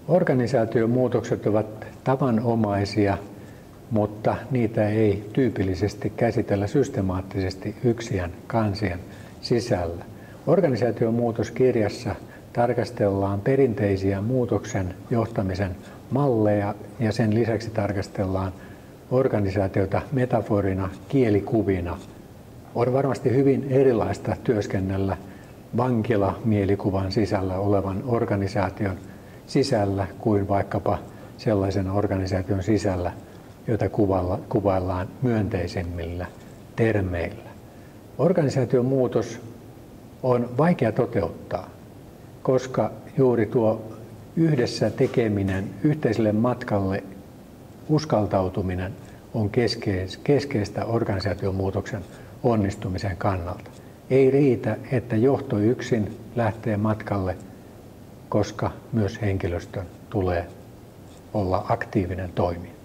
Organisaatiomuutokset ovat tavanomaisia, mutta niitä ei tyypillisesti käsitellä systemaattisesti yksien kansien sisällä. Organisaatiomuutoskirjassa tarkastellaan perinteisiä muutoksen johtamisen malleja ja sen lisäksi tarkastellaan organisaatiota metaforina, kielikuvina. On varmasti hyvin erilaista työskennellä vankila-mielikuvan sisällä olevan organisaation sisällä kuin vaikkapa sellaisen organisaation sisällä, jota kuvaillaan myönteisemmillä termeillä. Organisaation muutos on vaikea toteuttaa, koska juuri tuo yhdessä tekeminen, yhteiselle matkalle uskaltautuminen on keskeistä organisaation muutoksen onnistumisen kannalta. Ei riitä, että johto yksin lähtee matkalle, koska myös henkilöstön tulee olla aktiivinen toimija.